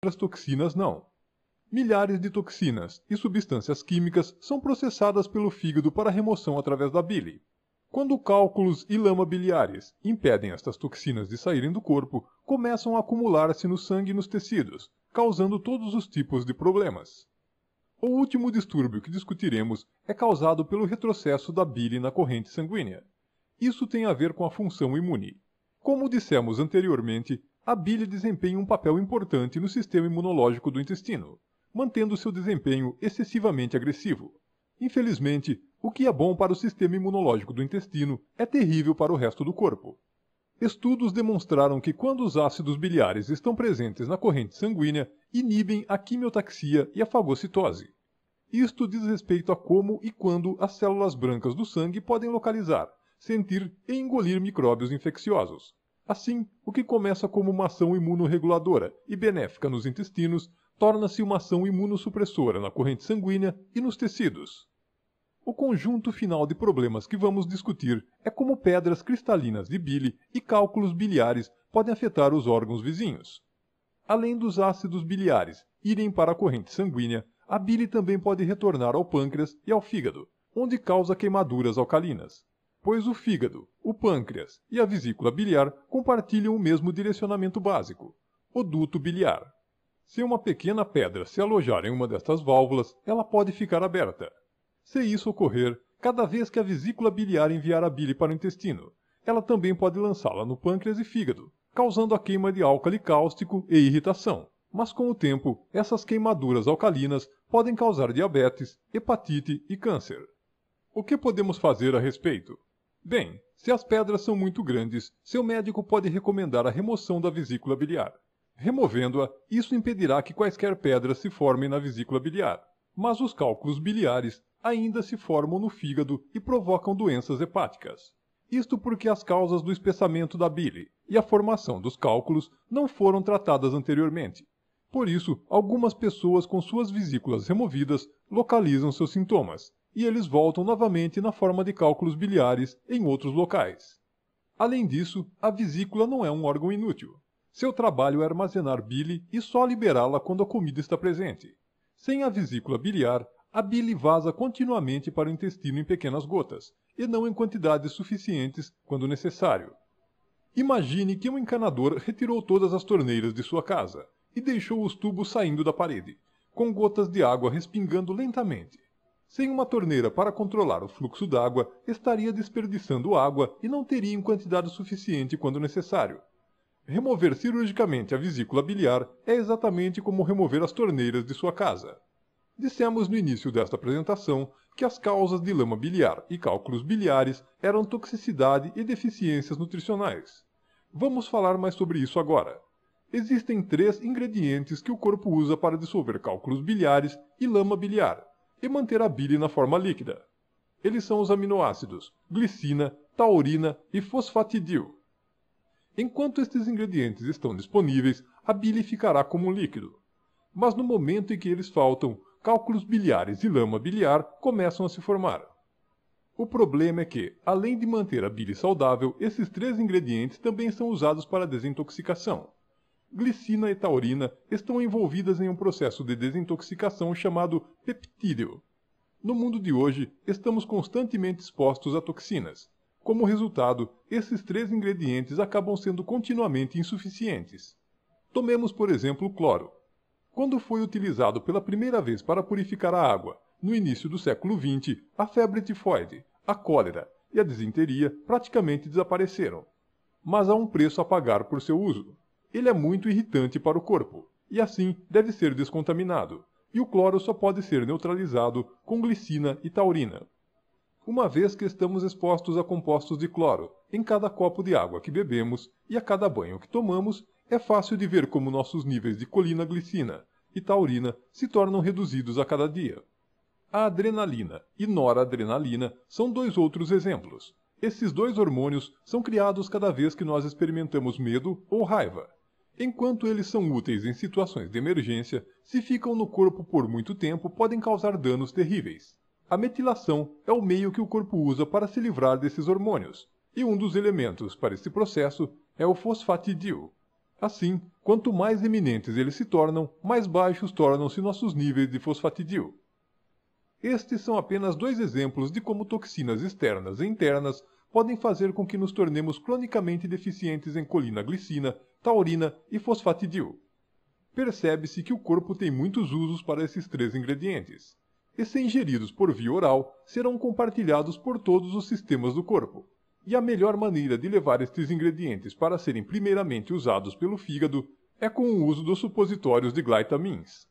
as toxinas não. Milhares de toxinas e substâncias químicas são processadas pelo fígado para remoção através da bile. Quando cálculos e lama biliares impedem estas toxinas de saírem do corpo, começam a acumular-se no sangue e nos tecidos, causando todos os tipos de problemas. O último distúrbio que discutiremos é causado pelo retrocesso da bile na corrente sanguínea. Isso tem a ver com a função imune. Como dissemos anteriormente, a bile desempenha um papel importante no sistema imunológico do intestino, mantendo seu desempenho excessivamente agressivo. Infelizmente, o que é bom para o sistema imunológico do intestino é terrível para o resto do corpo. Estudos demonstraram que quando os ácidos biliares estão presentes na corrente sanguínea, inibem a quimiotaxia e a fagocitose. Isto diz respeito a como e quando as células brancas do sangue podem localizar, sentir e engolir micróbios infecciosos. Assim, o que começa como uma ação imunorreguladora e benéfica nos intestinos, torna-se uma ação imunossupressora na corrente sanguínea e nos tecidos. O conjunto final de problemas que vamos discutir é como pedras cristalinas de bile e cálculos biliares podem afetar os órgãos vizinhos. Além dos ácidos biliares irem para a corrente sanguínea, a bile também pode retornar ao pâncreas e ao fígado, onde causa queimaduras alcalinas, pois o fígado, o pâncreas e a vesícula biliar compartilham o mesmo direcionamento básico, o duto biliar. Se uma pequena pedra se alojar em uma destas válvulas, ela pode ficar aberta. Se isso ocorrer, cada vez que a vesícula biliar enviar a bile para o intestino, ela também pode lançá-la no pâncreas e fígado, causando a queima de álcali cáustico e irritação. Mas com o tempo, essas queimaduras alcalinas podem causar diabetes, hepatite e câncer. O que podemos fazer a respeito? Bem, se as pedras são muito grandes, seu médico pode recomendar a remoção da vesícula biliar. Removendo-a, isso impedirá que quaisquer pedras se formem na vesícula biliar, mas os cálculos biliares ainda se formam no fígado e provocam doenças hepáticas. Isto porque as causas do espessamento da bile e a formação dos cálculos não foram tratadas anteriormente. Por isso, algumas pessoas com suas vesículas removidas localizam seus sintomas, e eles voltam novamente na forma de cálculos biliares em outros locais. Além disso, a vesícula não é um órgão inútil. Seu trabalho é armazenar bile e só liberá-la quando a comida está presente. Sem a vesícula biliar, a bile vaza continuamente para o intestino em pequenas gotas, e não em quantidades suficientes quando necessário. Imagine que um encanador retirou todas as torneiras de sua casa e deixou os tubos saindo da parede, com gotas de água respingando lentamente. Sem uma torneira para controlar o fluxo d'água, estaria desperdiçando água e não teria em quantidade suficiente quando necessário. Remover cirurgicamente a vesícula biliar é exatamente como remover as torneiras de sua casa. Dissemos no início desta apresentação que as causas de lama biliar e cálculos biliares eram toxicidade e deficiências nutricionais. Vamos falar mais sobre isso agora. Existem 3 ingredientes que o corpo usa para dissolver cálculos biliares e lama biliar e manter a bile na forma líquida. Eles são os aminoácidos glicina, taurina e fosfatidil. Enquanto estes ingredientes estão disponíveis, a bile ficará como um líquido. Mas no momento em que eles faltam, cálculos biliares e lama biliar começam a se formar. O problema é que, além de manter a bile saudável, esses 3 ingredientes também são usados para desintoxicação. Glicina e taurina estão envolvidas em um processo de desintoxicação chamado peptídeo. No mundo de hoje, estamos constantemente expostos a toxinas. Como resultado, esses 3 ingredientes acabam sendo continuamente insuficientes. Tomemos, por exemplo, o cloro. Quando foi utilizado pela primeira vez para purificar a água, no início do século XX, a febre tifoide, a cólera e a disenteria praticamente desapareceram. Mas há um preço a pagar por seu uso. Ele é muito irritante para o corpo, e assim deve ser descontaminado, e o cloro só pode ser neutralizado com glicina e taurina. Uma vez que estamos expostos a compostos de cloro em cada copo de água que bebemos e a cada banho que tomamos, é fácil de ver como nossos níveis de colina, glicina e taurina se tornam reduzidos a cada dia. A adrenalina e noradrenalina são 2 outros exemplos. Esses 2 hormônios são criados cada vez que nós experimentamos medo ou raiva. Enquanto eles são úteis em situações de emergência, se ficam no corpo por muito tempo, podem causar danos terríveis. A metilação é o meio que o corpo usa para se livrar desses hormônios, e um dos elementos para esse processo é o fosfatidil. Assim, quanto mais eminentes eles se tornam, mais baixos tornam-se nossos níveis de fosfatidil. Estes são apenas 2 exemplos de como toxinas externas e internas podem fazer com que nos tornemos cronicamente deficientes em colina-glicina, taurina e fosfatidil. Percebe-se que o corpo tem muitos usos para esses 3 ingredientes, e se ingeridos por via oral, serão compartilhados por todos os sistemas do corpo. E a melhor maneira de levar estes ingredientes para serem primeiramente usados pelo fígado é com o uso dos supositórios de glytamins.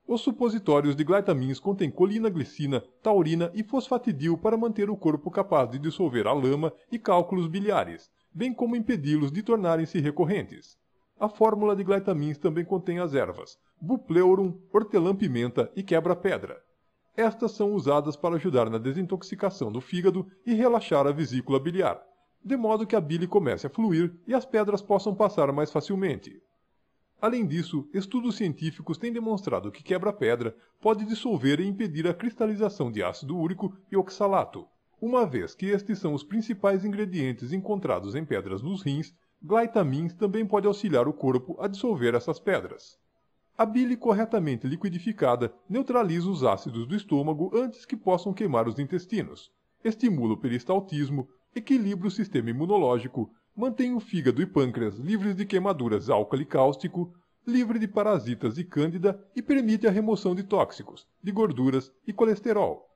Os supositórios de glytamins contêm colina-glicina, taurina e fosfatidil para manter o corpo capaz de dissolver a lama e cálculos biliares, bem como impedi-los de tornarem-se recorrentes. A fórmula de glytamins também contém as ervas bupleurum, hortelã-pimenta e quebra-pedra. Estas são usadas para ajudar na desintoxicação do fígado e relaxar a vesícula biliar, de modo que a bile comece a fluir e as pedras possam passar mais facilmente. Além disso, estudos científicos têm demonstrado que quebra-pedra pode dissolver e impedir a cristalização de ácido úrico e oxalato. Uma vez que estes são os principais ingredientes encontrados em pedras nos rins, glytamins também pode auxiliar o corpo a dissolver essas pedras. A bile corretamente liquidificada neutraliza os ácidos do estômago antes que possam queimar os intestinos, estimula o peristaltismo, equilibra o sistema imunológico, mantém o fígado e pâncreas livres de queimaduras álcali cáustico, livre de parasitas e cândida e permite a remoção de tóxicos, de gorduras e colesterol.